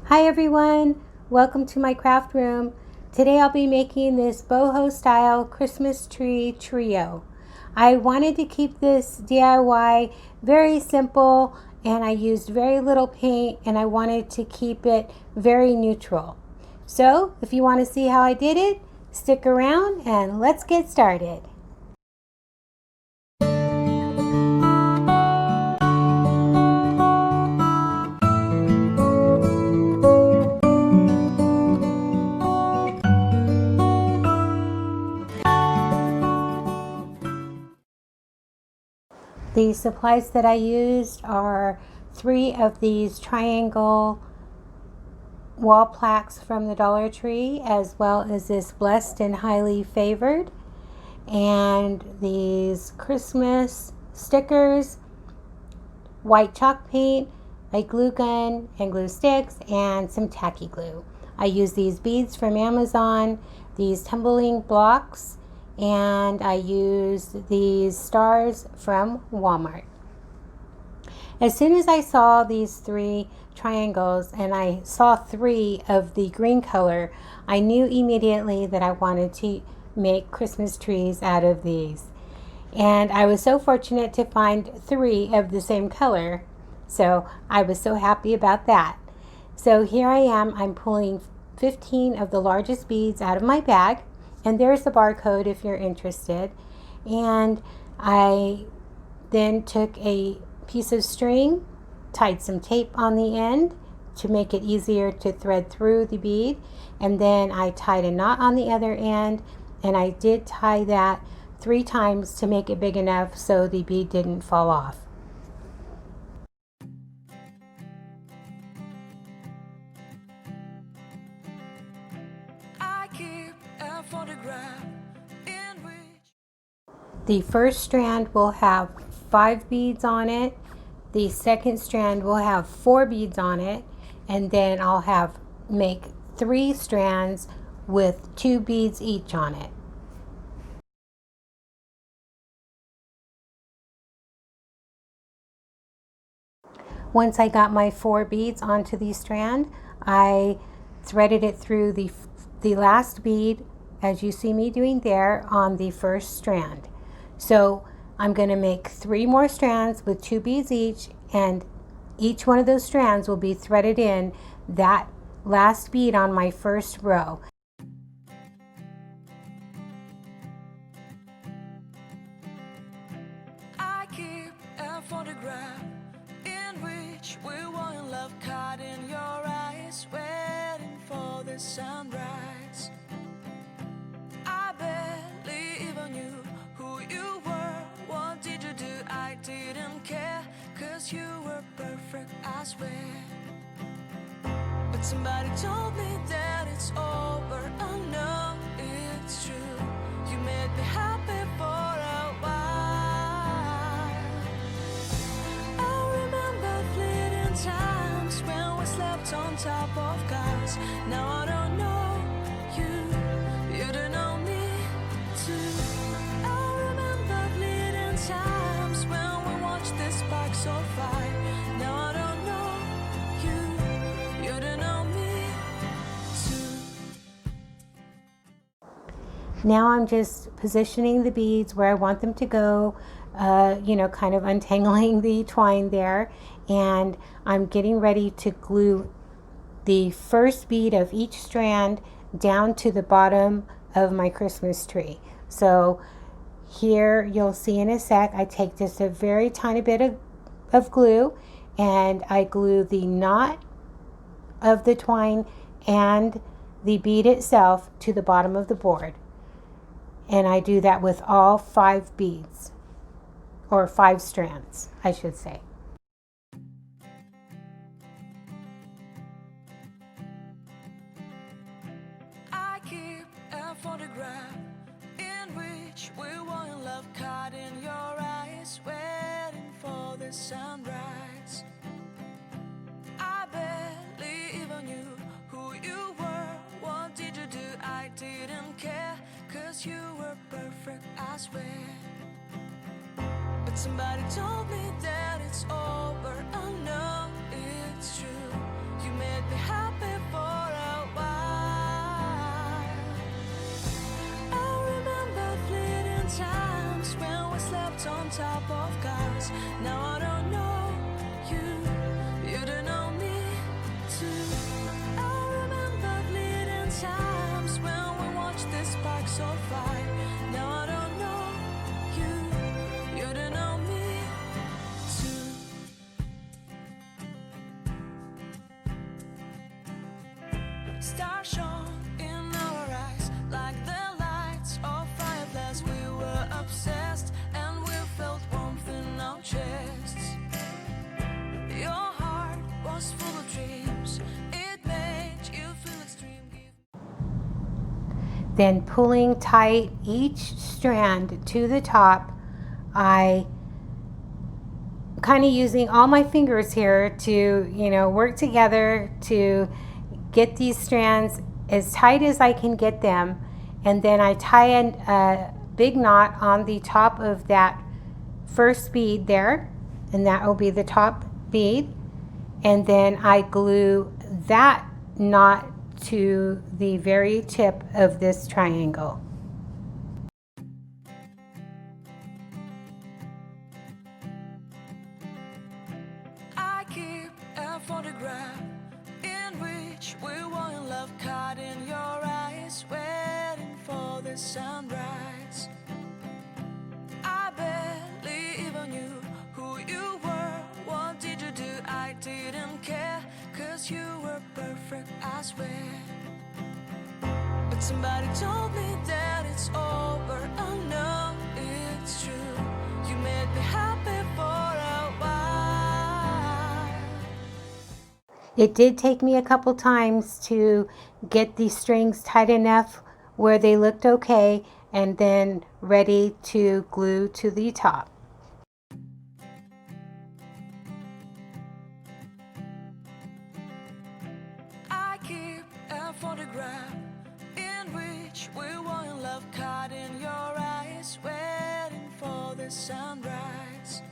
Hi everyone, welcome to my craft room. Today I'll be making this boho style Christmas tree trio. I wanted to keep this DIY very simple and I used very little paint and I wanted to keep it very neutral. So if you want to see how I did it, stick around and let's get started. The supplies that I used are 3 of these triangle wall plaques from the Dollar Tree, as well as this Blessed and Highly Favored, and these Christmas stickers, white chalk paint, a glue gun and glue sticks, and some tacky glue. I use these beads from Amazon, these tumbling blocks, and I used these stars from Walmart. As soon as I saw these 3 triangles and I saw 3 of the green color, I knew immediately that I wanted to make Christmas trees out of these. And I was so fortunate to find 3 of the same color, so I was so happy about that. So here I am, I'm pulling 15 of the largest beads out of my bag, and there's the barcode if you're interested. And I then took a piece of string, tied some tape on the end to make it easier to thread through the bead, and then I tied a knot on the other end, and I did tie that 3 times to make it big enough so the bead didn't fall off. I keep a photograph in which the first strand will have 5 beads on it, the second strand will have 4 beads on it, and then I'll make 3 strands with 2 beads each on it. Once I got my 4 beads onto the strand, I threaded it through the last bead, as you see me doing there, on the first strand. So I'm going to make 3 more strands with 2 beads each, and each one of those strands will be threaded in that last bead on my first row. I keep a photograph in which we were in love, caught in your eyes, waiting for the sunrise. I barely even knew who you were. What did you do? I didn't care, 'cause you were perfect, I swear. But somebody told me that it's over. Oh no, it's true. You made me happy for a while. I remember fleeting times when we slept on top of cars. Now I don't know you, you don't know me too. I remember fleeting times when we watched the sparks so fly. Now I don't know you, you don't know me too. Now I'm just positioning the beads where I want them to go, kind of untangling the twine there, and I'm getting ready to glue the first bead of each strand down to the bottom of my Christmas tree. So here you'll see in a sec, I take just a very tiny bit of glue and I glue the knot of the twine and the bead itself to the bottom of the board. And I do that with all 5 beads, or 5 strands, I should say. I keep a photograph in which we were in love, caught in your eyes, waiting for the sunrise. I barely even knew who you were. What did you do? I didn't care, 'cause you were perfect, I swear. But somebody told me that it's over. Oh no, it's true. You made me happy on top of cars. Now I don't know you, you don't know me too. I remember fleeting times when we watched the sparks so fire. Now I don't know you, you don't know me too. Stars shone in our eyes like the lights of fireflies. We were obsessed and we felt warmth in our chests. Your heart was full of dreams. It made you feel extreme. Then pulling tight each strand to the top, I kind of using all my fingers here to, work together to get these strands as tight as I can get them. And then I tie a big knot on the top of that first bead there, and that will be the top bead. And then I glue that knot to the very tip of this triangle. I keep a photograph in which we were in love, caught in your eyes, waiting for the sunrise. I barely even knew who you were. What did you do? I didn't care, 'cause you were perfect, I swear. But somebody told me that it's over. Oh no, it's true. You made me happy for a while. It did take me a couple times to get these strings tight enough where they looked okay and then ready to glue to the top. I keep a photograph in which we were in love, caught in your eyes, waiting for the sunrise.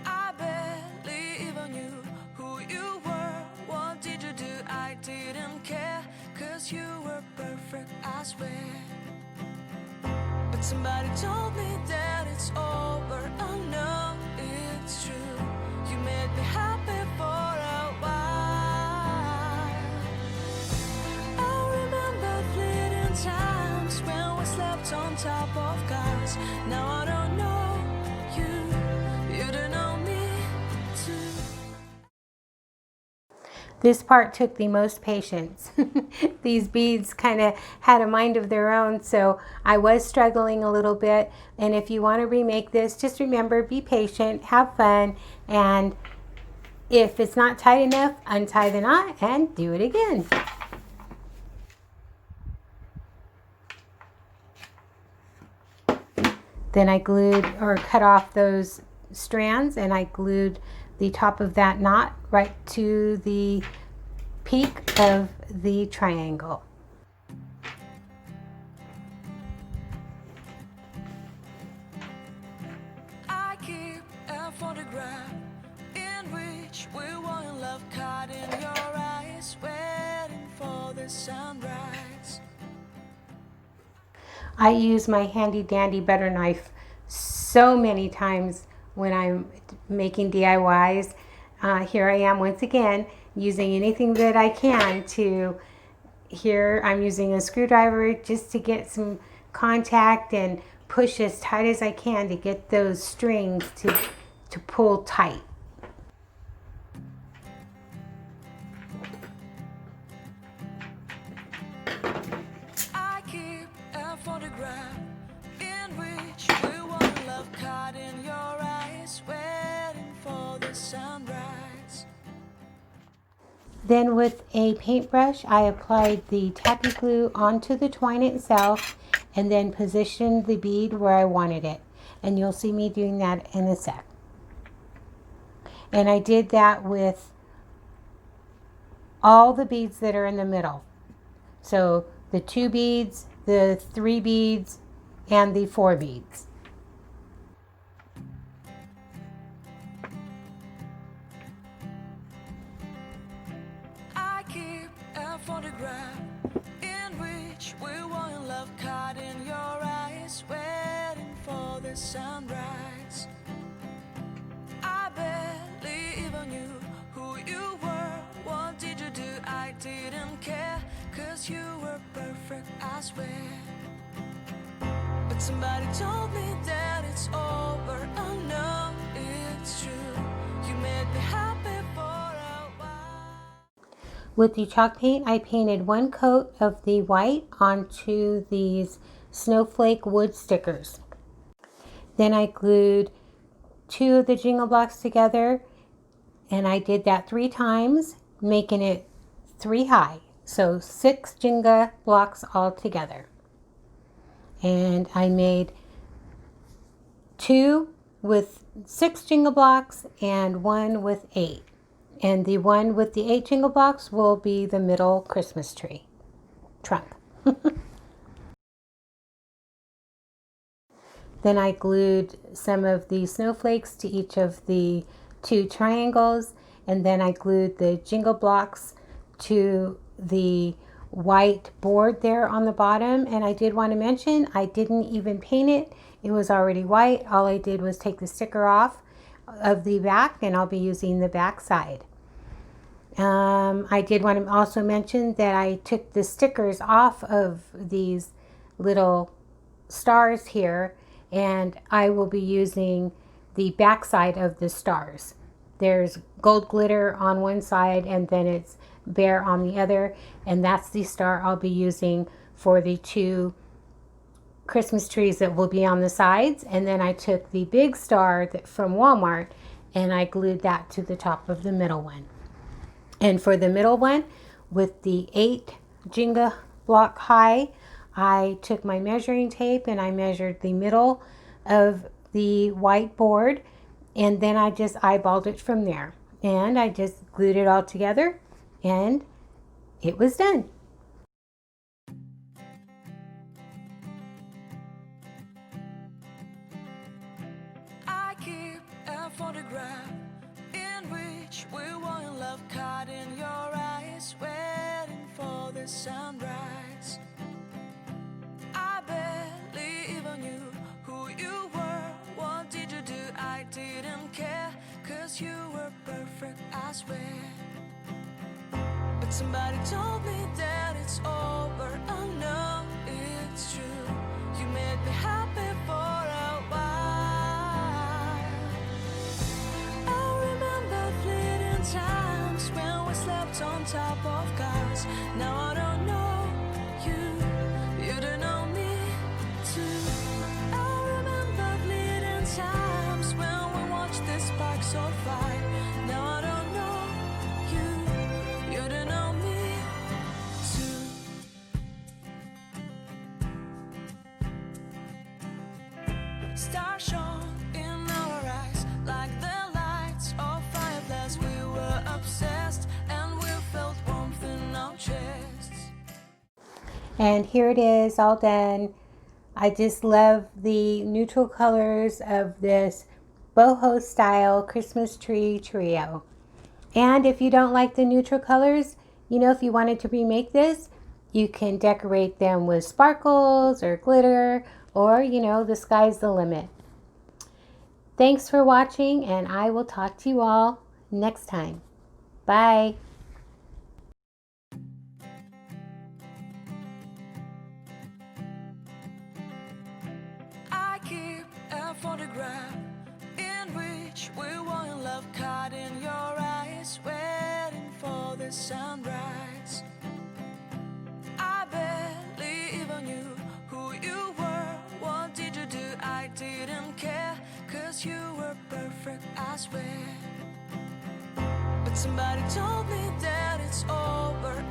I barely even knew who you were. What did you do? I didn't care, 'cause you were perfect, I swear. But somebody told me that it's over. Oh no, it's true. You made me happy for a while. I remember fleeting times when we slept on top of cars. Now I don't know you, you don't know me too. This part took the most patience. These beads kind of had a mind of their own, so I was struggling a little bit. And if you want to remake this, just remember, be patient, have fun, and if it's not tight enough, untie the knot and do it again. Then I glued or cut off those strands, and I glued the top of that knot right to the peak of the triangle. I keep a photograph in which we were in love, caught in your eyes, waiting for the sunrise. I use my handy dandy butter knife so many times when I'm making DIYs. Here I am once again using anything that I can to, here I'm using a screwdriver just to get some contact and push as tight as I can to get those strings to pull tight. I keep a photograph in which we were in love, caught in your eyes, waiting for the sunrise. Then with a paintbrush, I applied the tacky glue onto the twine itself and then positioned the bead where I wanted it. And you'll see me doing that in a sec. And I did that with all the beads that are in the middle. So the 2 beads, the 3 beads, and the 4 beads. I keep a photograph in which we were in love, caught in your eyes, waiting for the the sunrise. I barely even knew who you were. What did you do? I didn't care, 'cause you were perfect, I swear. But somebody told me that it's over. Oh no, it's true. You made me happy for a while. With the chalk paint, I painted one coat of the white onto these snowflake wood stickers. Then I glued 2 of the jingle blocks together, and I did that 3 times, making it 3 high. So 6 Jenga blocks all together. And I made 2 with 6 jingle blocks and 1 with 8. And the one with the 8 jingle blocks will be the middle Christmas tree trunk. Then I glued some of the snowflakes to each of the 2 triangles, and then I glued the jingle blocks to the white board there on the bottom. And I did want to mention, I didn't even paint it. It was already white. All I did was take the sticker off of the back, and I'll be using the back side. I did want to also mention that I took the stickers off of these little stars here, and I will be using the back side of the stars. There's gold glitter on one side, and then it's bare on the other, and that's the star I'll be using for the 2 Christmas trees that will be on the sides. And then I took the big star from Walmart, and I glued that to the top of the middle one. And for the middle one, with the 8 Jenga block high, I took my measuring tape and I measured the middle of the white board, and then I just eyeballed it from there. And I just glued it all together, and it was done. I keep a photograph in which we were in love, caught in your eyes, waiting for the sunrise. I barely even knew who you were. What did you do? I didn't care, 'cause you were perfect, I swear. But somebody told me that it's over. Oh no, it's true. You made me happy for a while. I remember fleeting times when we slept on top of cars. Now I don't know you, you don't know me too. I remember fleeting times when we watched the sparks so fly. Now I don't know you, you don't know me too. Stars shone in our eyes like the lights of fireflies. We were obsessed and we felt warmth in our chests. And here it is, all done. I just love the neutral colors of this boho style Christmas tree trio. And if you don't like the neutral colors, you know, if you wanted to remake this, you can decorate them with sparkles or glitter, or, you know, the sky's the limit. Thanks for watching, and I will talk to you all next time. Bye. I keep a photograph in which we were in love, caught in your eyes, waiting for the sunrise. I barely even knew who you were. What did you do? I didn't care, 'cause you were perfect, I swear. But somebody told me that it's over.